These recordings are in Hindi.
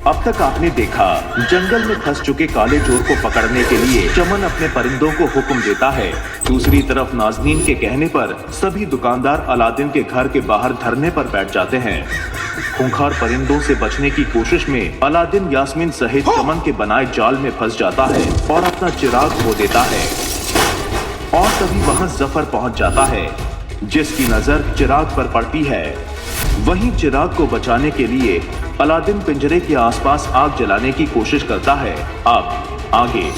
अब तक आपने देखा, जंगल में फंस चुके काले चोर को पकड़ने के लिए चमन अपने परिंदों को हुक्म देता है। दूसरी तरफ नाज़नीन के कहने पर सभी दुकानदार अलादीन के घर के बाहर धरने पर बैठ जाते हैं। खूंखार परिंदों से बचने की कोशिश में अलादीन यास्मीन सहित चमन के बनाए जाल में फंस जाता है और अपना चिराग खो देता है। और तभी वहां जफर पहुंच जाता है, जिसकी नजर चिराग पर पड़ती है। वहीं चिराग को बचाने के लिए अलादीन पिंजरे के आसपास आग जलाने की कोशिश करता है। अब आगे।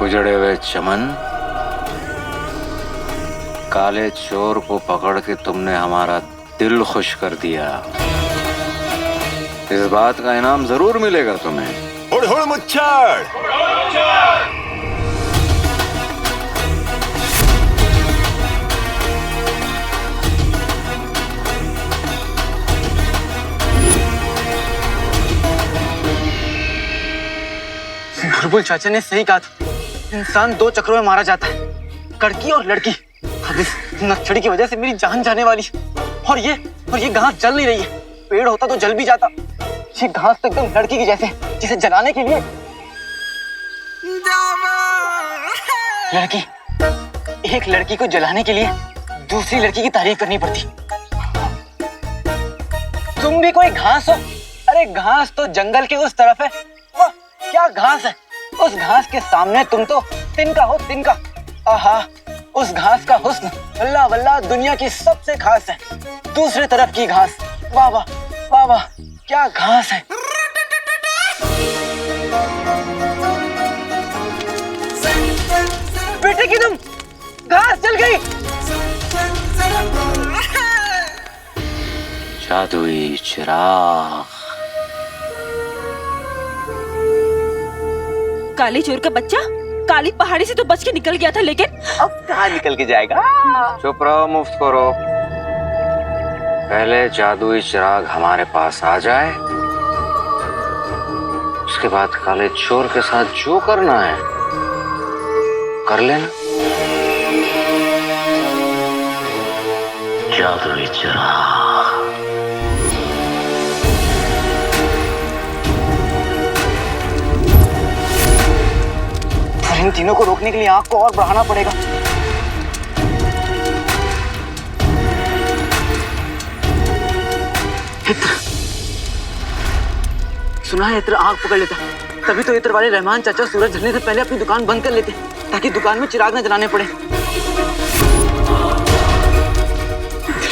उजड़े हुए चमन, काले चोर को पकड़ के तुमने हमारा दिल खुश कर दिया। इस बात का इनाम जरूर मिलेगा तुम्हें। हुड़ हुड़ मुच्छड़। बुलबुल चाचा ने सही कहा था, इंसान दो चक्रों में मारा जाता है, कड़की और लड़की। अब इस नक्सड़ी की वजह से मेरी जान जाने वाली है। और ये घास जल नहीं रही है। पेड़ होता तो जल भी जाता। ये घास तो एकदम लड़की की जैसे, जिसे जलाने के लिए एक लड़की को जलाने के लिए दूसरी लड़की की तारीफ करनी पड़ती। तुम भी कोई घास हो? अरे घास तो जंगल के उस तरफ है। वाह, क्या घास है! उस घास के सामने तुम तो तिनका हो, तिनका। आहा, उस घास का हुस्न वल्ला वल्ला दुनिया की सबसे खास है। दूसरे तरफ की घास, वाह वाह वाह वाह, क्या घास है! बेटे की तुम, घास जल गई। जादुई चिराग। काले चोर का बच्चा काली पहाड़ी से तो बच के निकल गया था, लेकिन अब कहाँ निकल के जाएगा? चुप रहो, मुफ्त करो। पहले जादुई चिराग हमारे पास आ जाए, उसके बाद काले चोर के साथ जो करना है कर लेना। जादुई चिराग। इन तीनों को रोकने के लिए आग को और बढ़ाना पड़ेगा। इत्र, सुना है इत्र आग पकड़ लेता। तभी तो इत्र वाले रहमान चाचा सूरज ढलने से पहले अपनी दुकान बंद कर लेते, ताकि दुकान में चिराग न जलाने पड़े।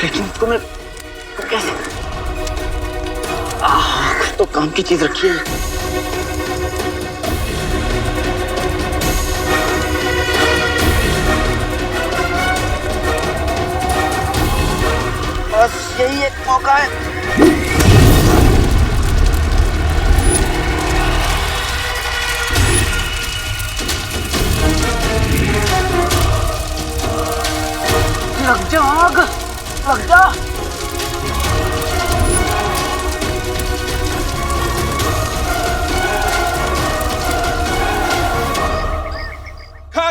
लेकिन इसको मैं कैसे? कुछ तो काम की चीज रखी है। बस यही एक मौका है। लग जा आग, लग जा।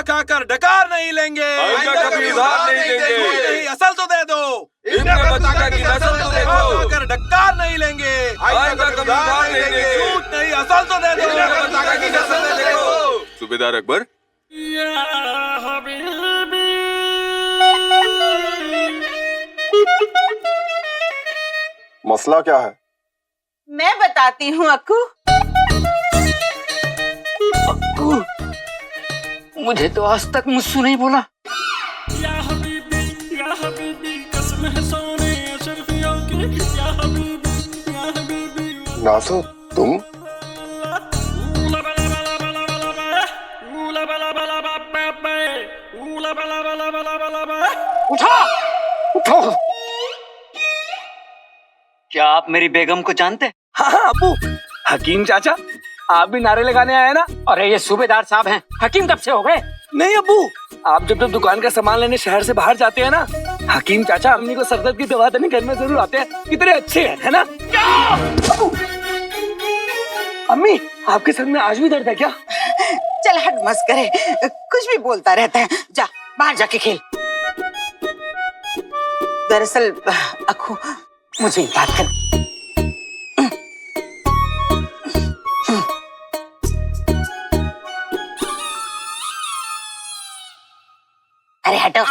खा कर डकार नहीं लेंगे, कभी उधार नहीं देंगे। असल तो दे दो, बच्चा की नस्ल तो देखो। खा कर डकार नहीं लेंगे, कभी उधार नहीं देंगे। झूठ नहीं, असल तो दे दो, बच्चा की नस्ल तो देखो। सूबेदार अकबर, मसला क्या है? मैं बताती हूँ अक्कू। अक्कू, मुझे तो आज तक मुझसे नहीं बोला। नासो, तुम? उठा, उठो। क्या आप मेरी बेगम को जानते? हाँ हाँ अब्बू, हकीम चाचा आप भी नारे लगाने आए ना? अरे ये सूबेदार साहब हैं, हकीम कब से हो गए? नहीं अब्बू, आप जब दुकान का सामान लेने शहर से बाहर जाते हैं ना, हकीम चाचा अम्मी को सरदर्द की दवा देने घर में जरूर आते हैं। कितने अच्छे हैं, है ना? अब्बू, अम्मी आपके सर में आज भी दर्द है क्या? चल हट मत करे, कुछ भी बोलता रहता है। जा बाहर जाके खेल। दरअसल अक्कू मुझे एक बात कर। अरे हटो।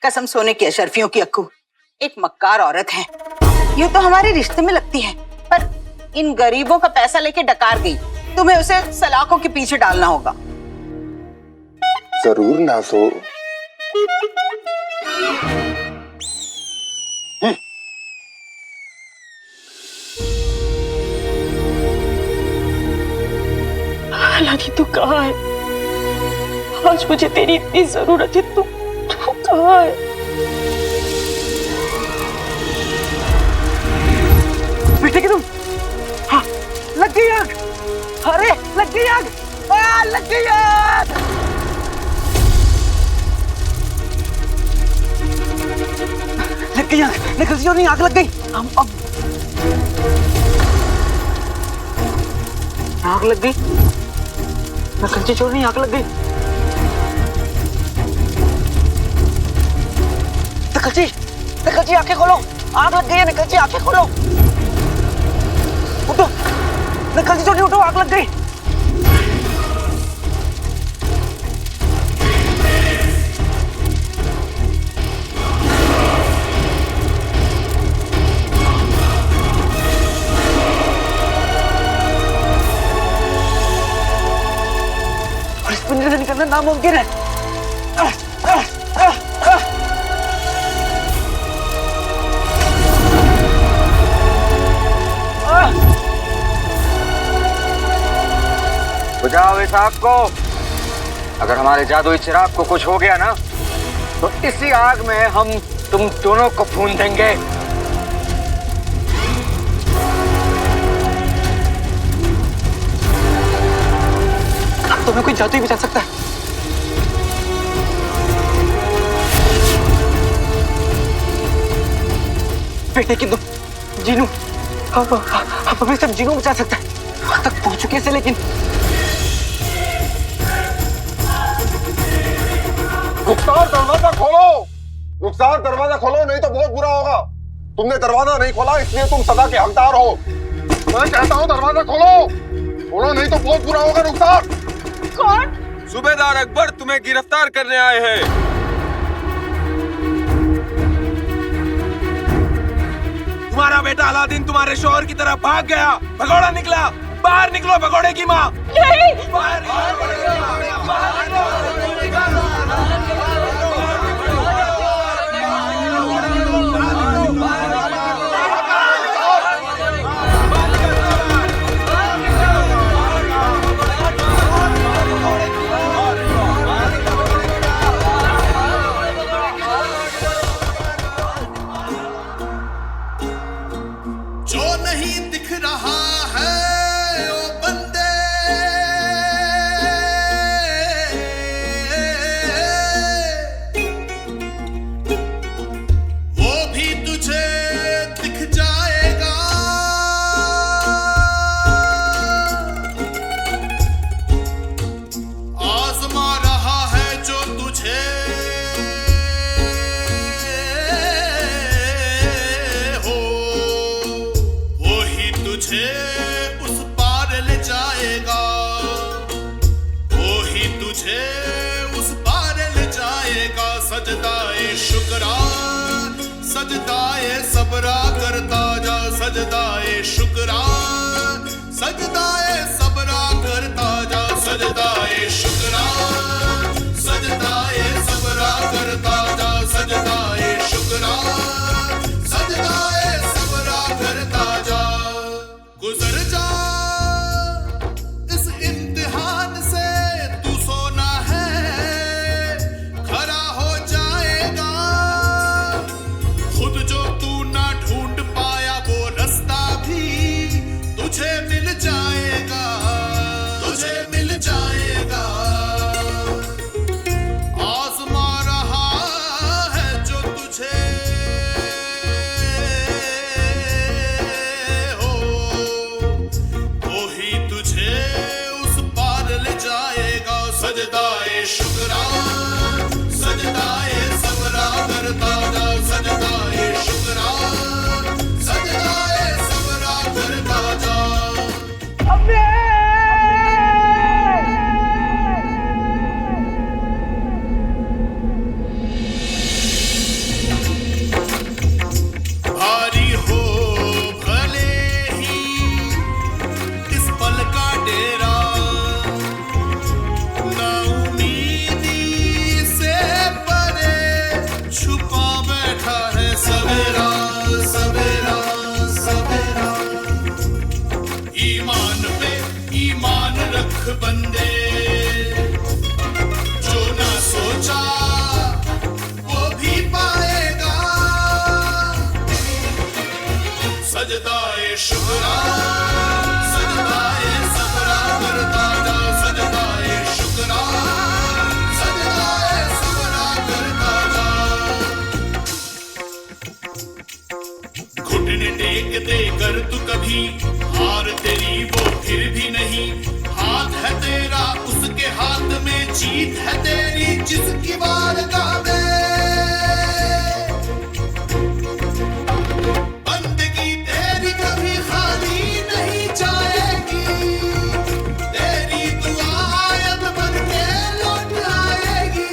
कसम सोने की अशरफियों की अक्कू एक मक्कार औरत है। यूं तो हमारे रिश्ते में लगती है, पर इन गरीबों का पैसा लेके डकार गई। तुम्हें उसे सलाखों के पीछे डालना होगा। जरूर नाज़ो। हालांकि तू कहाँ है? आज मुझे तेरी इतनी जरूरत है, तू कहाँ है? बेटे की तुम? हाँ, लग गई आग। अरे लग गई आग, लग गई आग। लग गई आग, निकल जाओ, नहीं आग लग गई। अब आग लग गई, नकलची चोर नहीं, आग लग गई। नकलची, नकलची आंखें खोलो, आग लग गई है। नकलची आंखें खोलो, उठो। नकलची चोर नहीं, उठो, आग लग गई। और इस पिंजरे से निकलना नामुमकिन है। बुझाओ इस आग को। अगर हमारे जादुई चिराग को कुछ हो गया ना, तो इसी आग में हम तुम दोनों को भून देंगे। अब तुम्हें कोई जादू ही बचा सकता है। बेटे की तुम जीनू, अब हमें सब जीनू बचा सकता है। वहां तक पहुंच चुके हैं, लेकिन रुखसार दरवाजा खोलो, रुखसार दरवाजा खोलो, नहीं तो बहुत बुरा होगा। तुमने दरवाजा नहीं खोला, इसलिए तुम सदा के हकदार हो। मैं कहता हूँ दरवाजा खोलो, खोलो, नहीं तो बहुत बुरा होगा। रुखसार। कौन? सूबेदार अकबर तुम्हें गिरफ्तार करने आए हैं। तुम्हारा बेटा अलादीन तुम्हारे शोहर की तरह भाग गया, भगोड़ा निकला। बाहर निकलो भगोड़े की माँ। नहीं, बाहर निकलो भगोड़े की माँ। बाहर निकलो। जो नहीं दिख रहा है ओ बंदे, वो भी तुझे दिख जाएगा। आजमा रहा है जो तुझे तुझे सजदाए शुक्रा सजदाए सबरा करता जा सजदाए शुक्रा सजदाए सबरा करता जा घुटने टेक दे कर तू कभी हार तेरी वो फिर भी नहीं हाथ है तेरा उसके हाथ में जीत है तेरी जिसकी बार का दे बंदगी तेरी कभी खाली नहीं जाएगी तेरी दुआ आयत बन के लौट आएगी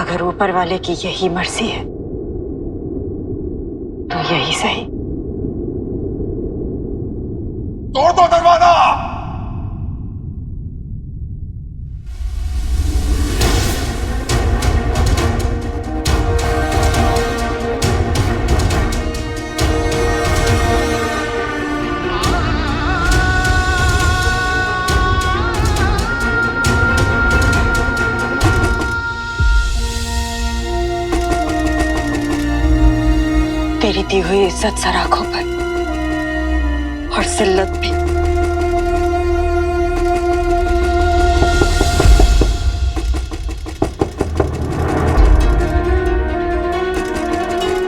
अगर ऊपर वाले की यही मर्जी है तो यही सही। तोड़ दो दरवाजा। तेरी दी हुई इज्जत सराखों पर और जिल्लत भी।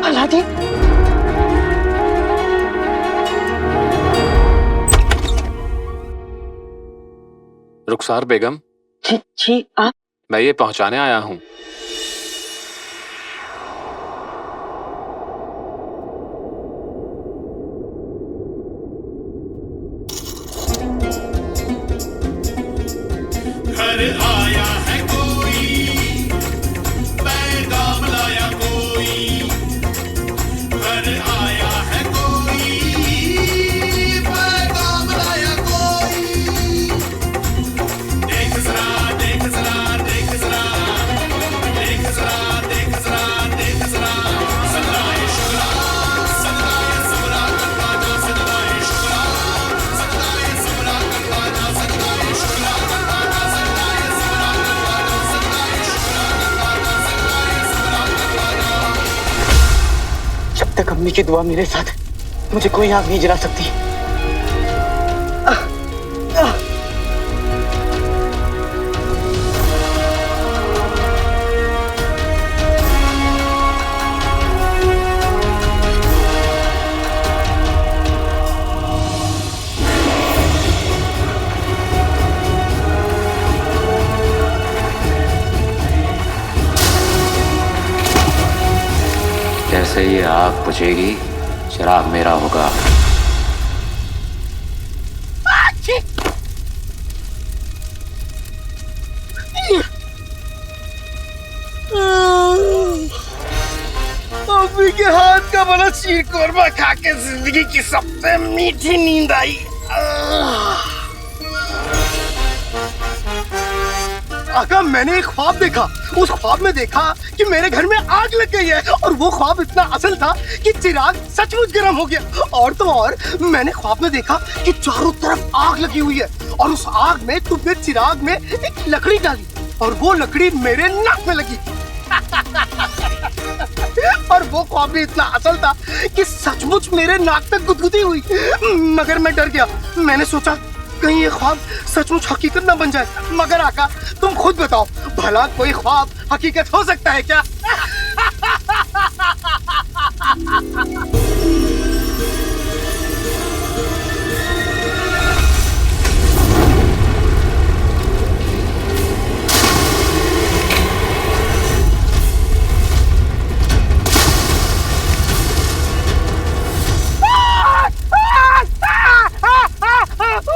अलादीन, रुखसार बेगम, जी आप? मैं ये पहुंचाने आया हूँ। घर आया है कोई पैगाम लाया कोई घर आया है कोई पैगाम लाया कोई देख जरा देख जरा देख जरा देख जरा देख जरा देख जरा सजदाए शुक्रा सजदाए सबरा करता जा सजदाए शुक्रा सजदाए सबरा करता जा सजदाए शुक्रा करता जा सजदाए सबरा करता जा सजदाए शुक्रा करता जा सजदाए सबरा करता जा। जब तक अम्मी की दुआ मेरे साथ, मुझे कोई आग नहीं जला सकती। जैसे ये आग बुझेगी चिराग मेरा होगा। अम्मी के हाथ का बना शीर कोरमा खा के जिंदगी की सबसे मीठी नींद आई। आका, मैंने एक ख्वाब देखा। उस ख्वाब में देखा कि मेरे घर में आग लग गई है और वो ख्वाब इतना असल था कि चिराग सचमुच गर्म हो गया। और तो और मैंने ख्वाब में देखा कि चारों तरफ आग लगी हुई है और उस आग में तुमने चिराग में एक लकड़ी डाली और वो लकड़ी मेरे नाक में लगी। और वो ख्वाब भी इतना असल था कि सचमुच मेरे नाक तक गुदगुदी हुई। मगर मैं डर गया। मैंने सोचा कहीं ये ख्वाब सचमुच हकीकत ना बन जाए। मगर आका, तुम खुद बताओ, भला कोई ख्वाब हकीकत हो सकता है क्या?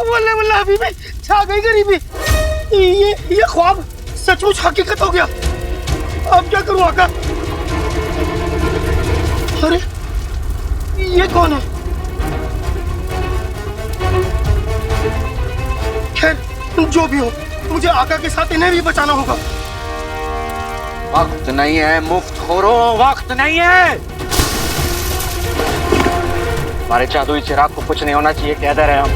वल्ले वल्ले हबीबी, छा गई गरीबी। ये ख्वाब सचमुच हकीकत हो गया। अब क्या करूं आका? अरे ये कौन है? खैर जो भी हो, मुझे आका के साथ इन्हें भी बचाना होगा। वक्त नहीं है मुफ्त खोरो, वक्त नहीं है। हमारे जादुई चिराग को कुछ नहीं होना चाहिए, कह दे रहे हम।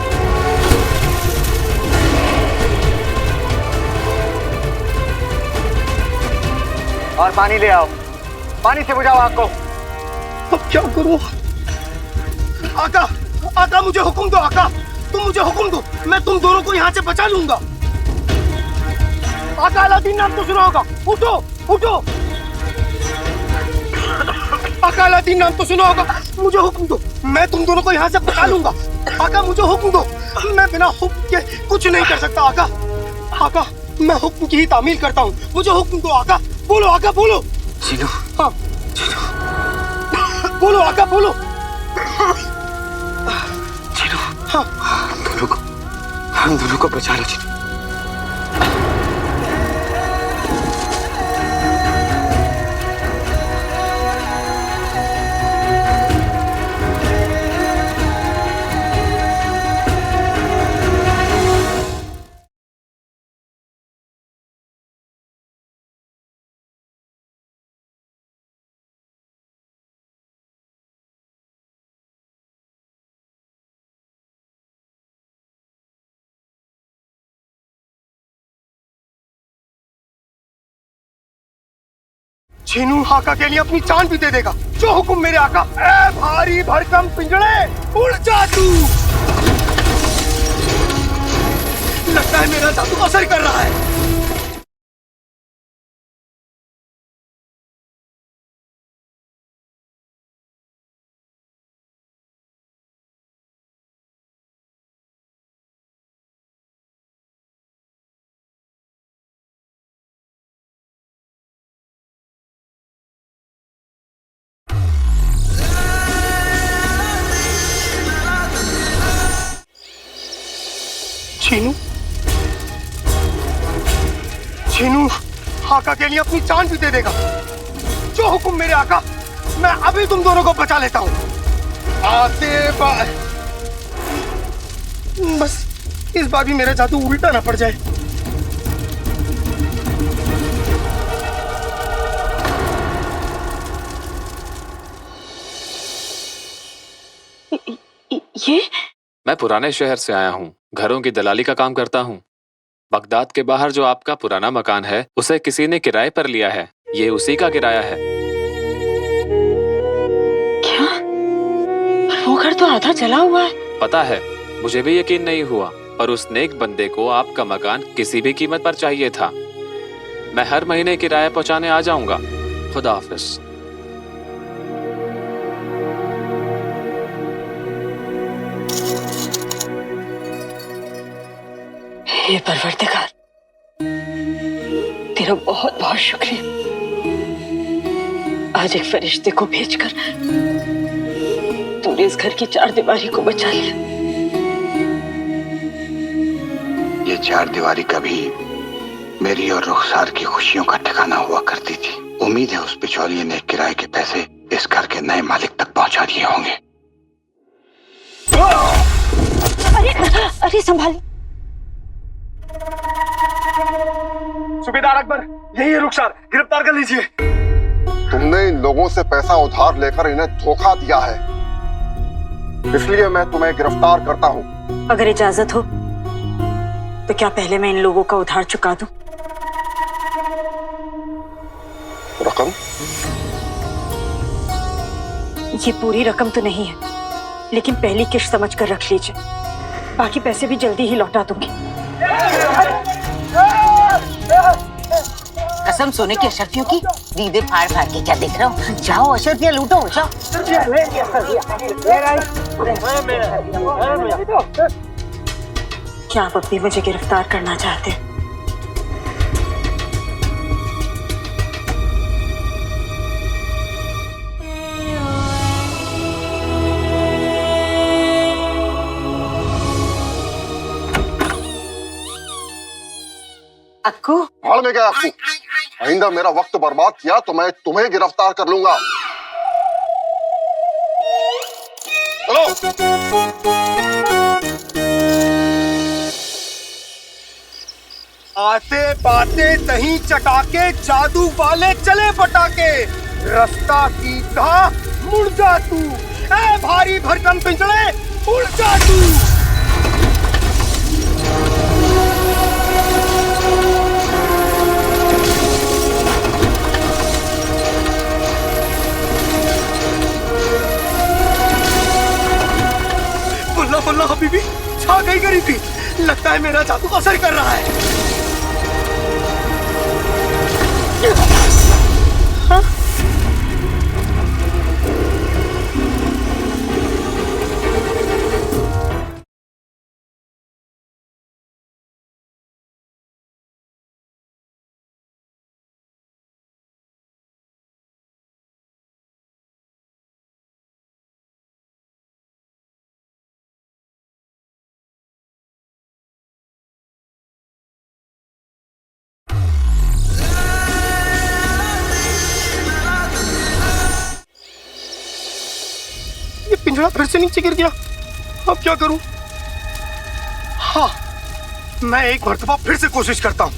और पानी ले आओ, पानी से बुझाओ आग को। अब क्या करूं? आका, आका मुझे हुक्म दो, आका तुम मुझे हुक्म दो, मैं तुम दोनों को यहाँ से बचा लूंगा। आका अलादीन नाम तो सुना होगा, उठो उठो। आका अलादीन नाम तो सुना होगा, मुझे हुक्म दो, मैं तुम दोनों को यहाँ से बचा लूंगा। आका मुझे हुक्म दो, मैं बिना हुक्म के कुछ नहीं कर सकता। आका, आका मैं हुक्म की ही तामील करता हूँ, मुझे हुक्म दो। आका बोलो, आका बोलो। चीनू, हाँ बोलो आका बोलो। चीनू, हाँ हम दोनों को बचा लो चीनू। छीनू आका के लिए अपनी जान भी दे देगा, जो हुक्म मेरे आका। ए भारी भरकम पिंजड़े, उड़ जा तू। लगता है मेरा जादू असर कर रहा है। छीनू, छीनू आका के लिए अपनी जान भी दे देगा, जो हुक्म मेरे आका। मैं अभी तुम दोनों को बचा लेता हूँ। बस इस बार भी मेरा जादू उल्टा ना पड़ जाए। ये मैं पुराने शहर से आया हूँ, घरों की दलाली का काम करता हूँ। बगदाद के बाहर जो आपका पुराना मकान है, उसे किसी ने किराए पर लिया है। ये उसी का किराया है। क्या? वो घर तो आधा जला हुआ है। पता है, मुझे भी यकीन नहीं हुआ, और उस नेक बंदे को आपका मकान किसी भी कीमत पर चाहिए था। मैं हर महीने किराया पहुँचाने आ जाऊंगा। खुदा हाफिज। हे परवरदिगार, तेरा बहुत बहुत शुक्रिया। आज एक फरिश्ते को भेजकर तूने इस घर की चार दीवारी को बचा लिया। ये चार दीवारी कभी मेरी और रुखसार की खुशियों का ठिकाना हुआ करती थी। उम्मीद है उस बिचौलिए ने किराए के पैसे इस घर के नए मालिक तक पहुंचा दिए होंगे। अरे अरे संभालिए। सूबेदार अकबर, यही है रुखसार, गिरफ्तार कर लीजिए। तुमने इन लोगों से पैसा उधार लेकर इन्हें धोखा दिया है, इसलिए मैं तुम्हें गिरफ्तार करता हूँ। अगर इजाजत हो तो क्या पहले मैं इन लोगों का उधार चुका दूं? रकम? ये पूरी रकम तो नहीं है, लेकिन पहली किश्त समझ कर रख लीजिए। बाकी पैसे भी जल्दी ही लौटा दूंगी। कसम सोने की अशरफियों की, दीदे फाड़ फाड़ के क्या देख रहे हो? जाओ अशरफियाँ लूटो, जाओ। क्या आप अब भी मुझे गिरफ्तार करना चाहते हैं? अक्कू, भाड़ में गया अक्कू। आइंदा मेरा वक्त बर्बाद किया तो मैं तुम्हें गिरफ्तार कर लूंगा। चलो। आते बाते दही चटाके जादू वाले चले पटाके, रास्ता सीधा मुड़ जा तू, ए भारी भरकम पिंजड़े उड़ जा तू। बल्ला बल्ला हबीबी, छा गई गरीबी, लगता है मेरा जादू असर कर रहा है। हाँ? ये पिंजरा फिर से नीचे गिर गया, अब क्या करूं? हाँ, मैं एक मर्तबा फिर से कोशिश करता हूं।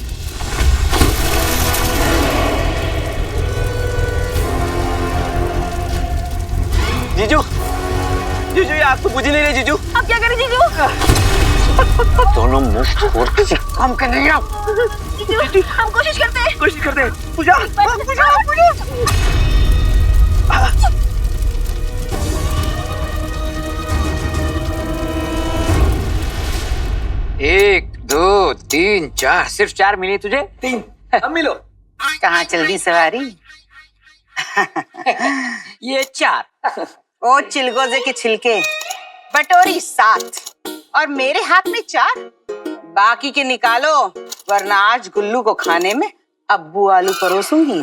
जीजू, जीजू ये आग तो बुझ ही नहीं रही जीजू। अब क्या करें जीजू? दोनों मुंह छोड़ किसी काम के नहीं आओ। जीजू हम कोशिश करते हैं। पूजा, एक दो तीन चार, सिर्फ 4 मिली तुझे? 3 अब मिलो। कहाँ चल दी सवारी? ये 4। ओ चिलगोजे के छिलके, बटोरी 7 और मेरे हाथ में 4। बाकी के निकालो, वरना आज गुल्लू को खाने में अब्बू आलू परोसूंगी।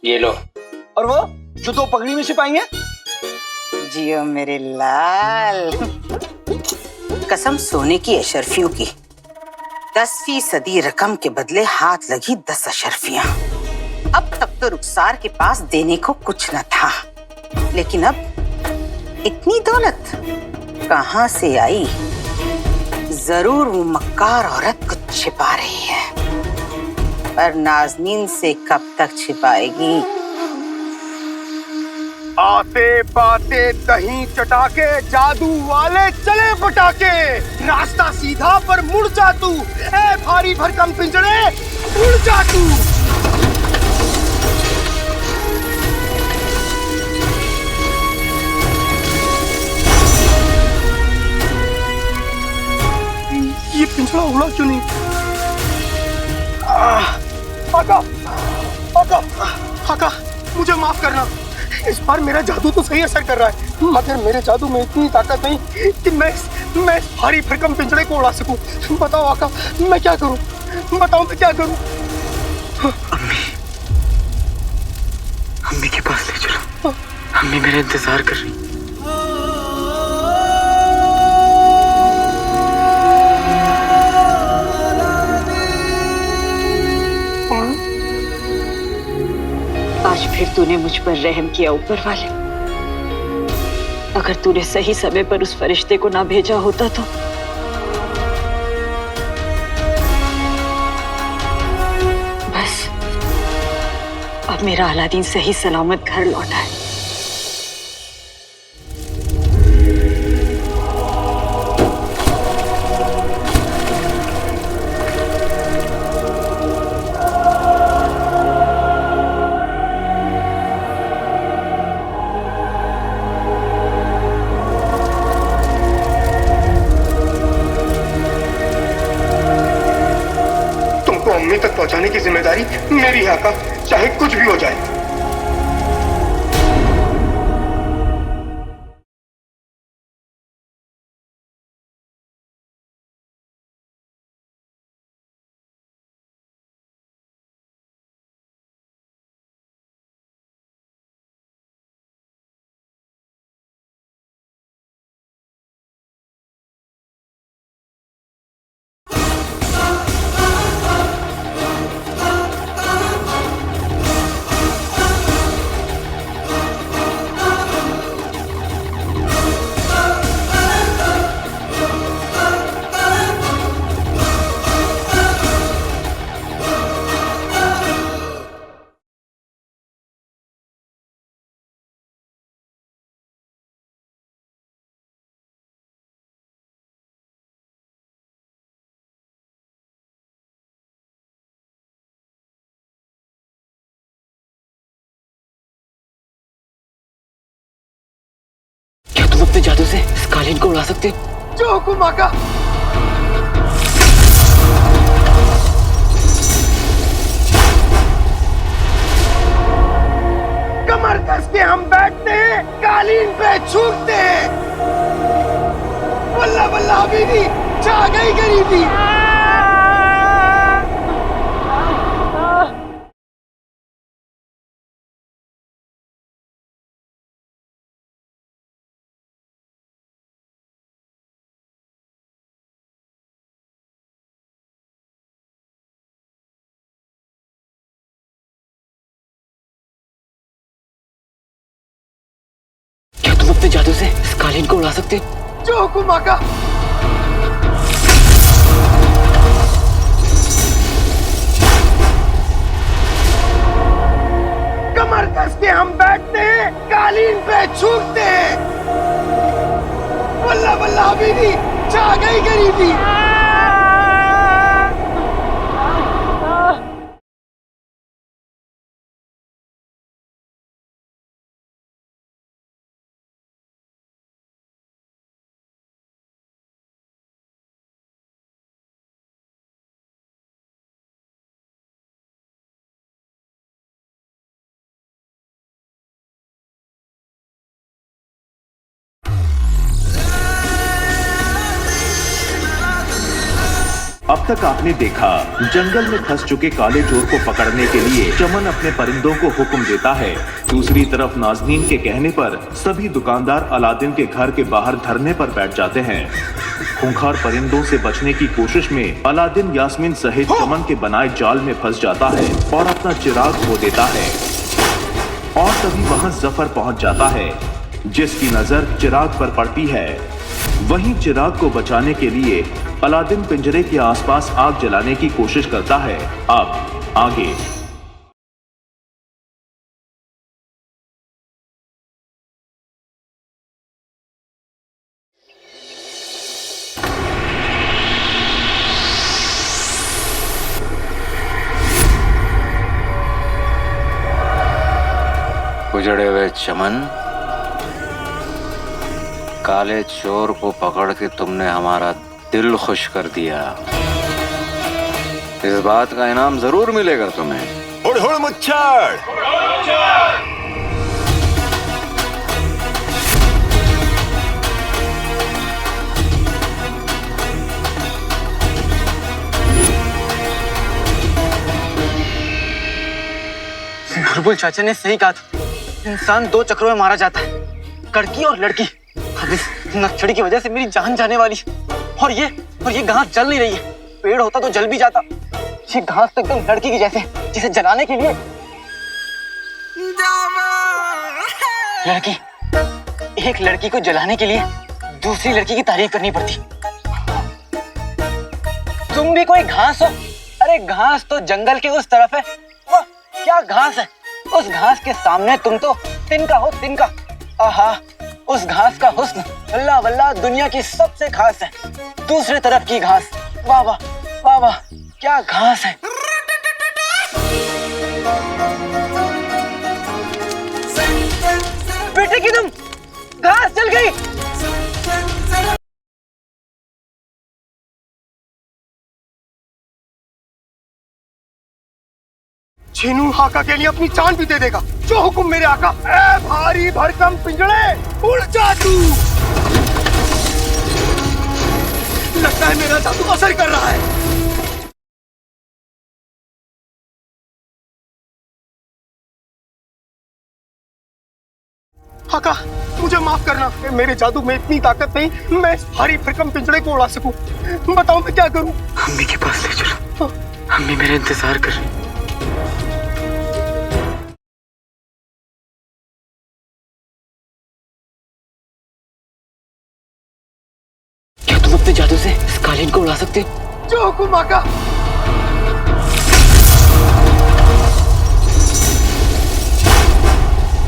ये लो। और वो जो 2 पगड़ी में छिपाई है? जियो मेरे लाल। कसम सोने की अशर्फियों की, 10% रकम के बदले हाथ लगी 10 अशर्फियां। अब तक तो रुखसार के पास देने को कुछ न था, लेकिन अब इतनी दौलत कहां से आई? जरूर वो मक्कार औरत कुछ छिपा रही है, पर नाज़नीन से कब तक छिपाएगी? आते बाते दही चटाके जादू वाले चले पटाके, रास्ता सीधा पर मुड़ जा तू, ए भारी भरकम पिंजड़े उड़ जा तू। ये पिंजड़ा उड़ा क्यों नहीं? आका, मुझे माफ करना। इस बार मेरा जादू तो सही असर कर रहा है, मगर मेरे जादू में इतनी ताकत नहीं कि मैं इस भारी भरकम पिंजड़े को उड़ा सकूं। बताओ आका, मैं क्या करूं? बताओ मैं क्या करूं? अम्मी के पास ले चलो, अम्मी मेरा इंतजार कर रही। आज फिर तूने मुझ पर रहम किया ऊपर वाले। अगर तूने सही समय पर उस फरिश्ते को ना भेजा होता तो बस अब मेरा अलादीन सही सलामत घर लौटा है। अम्मी तक पहुंचाने की जिम्मेदारी मेरी है आका, चाहे कुछ भी हो जाए। तुम अपने जादू से इस कालीन को उड़ा सकते हो? जो हुकुम आका। कमर कस के हम बैठते हैं, कालीन पे छूटते हैं। वल्ला वल्ला हबीबी, छा गई गरीबी। क्या तुम अपने जादू से इस कालीन को उड़ा सकते हो? जो हुकुम आका। कमर कस के हम बैठते हैं, कालीन पे छूटते हैं। वल्ला वल्ला हबीबी, छा गई गरीबी। अब तक आपने देखा, जंगल में फंस चुके काले चोर को पकड़ने के लिए चमन अपने परिंदों को हुक्म देता है। दूसरी तरफ नाज़नीन के कहने पर सभी दुकानदार अलादीन के घर के बाहर धरने पर बैठ जाते हैं। खूंखार परिंदों से बचने की कोशिश में अलादीन यास्मीन सहित चमन के बनाए जाल में फंस जाता है और अपना चिराग खो देता है। और तभी वहां जफर पहुंच जाता है, जिसकी नजर चिराग पर पड़ती है। वहीं चिराग को बचाने के लिए अलादीन पिंजरे के आसपास आग जलाने की कोशिश करता है। अब आगे। उजड़े हुए चमन, काले चोर को पकड़ के तुमने हमारा दिल खुश कर दिया। इस बात का इनाम जरूर मिलेगा तुम्हें। हुड़ हुड़ मुच्छड़। बुलबुल चाचा ने सही कहा था, इंसान दो चक्रों में मारा जाता है, कड़की और लड़की। अब इस नक्सड़ी की वजह से मेरी जान जाने वाली है। और ये घास जल नहीं रही है। पेड़ होता तो जल भी जाता। ये घास तो एकदम लड़की की जैसे, जिसे जलाने के लिए एक लड़की को जलाने के लिए दूसरी लड़की की तारीफ करनी पड़ती। तुम भी कोई घास हो? अरे घास तो जंगल के उस तरफ है। वाह, क्या घास है! उस घास के सामने तुम तो तिनका हो, तिनका। आहा, उस घास का हुस्न वल्ला वल्ला दुनिया की सबसे खास है। दूसरे तरफ की घास, वाह वाह वाह वाह, क्या घास है! बेटे की तुम, घास जल गई। छीनू आका के लिए अपनी जान भी दे देगा। जो हुक्म मेरे आका। ए भारी भरकम पिंजड़े, उड़ जा तू। लगता है मेरा जादू असर कर रहा है। आका, मुझे माफ करना। मेरे जादू में इतनी ताकत नहीं, मैं इस भारी भरकम पिंजड़े को उड़ा सकूं। बताओ मैं क्या करूं? अम्मी के पास ले चलो। अम्मी मेरा इंतजार कर रही। क्या तुम अपने जादू से इस कालीन को उड़ा सकते हो? जो हुक्म आका।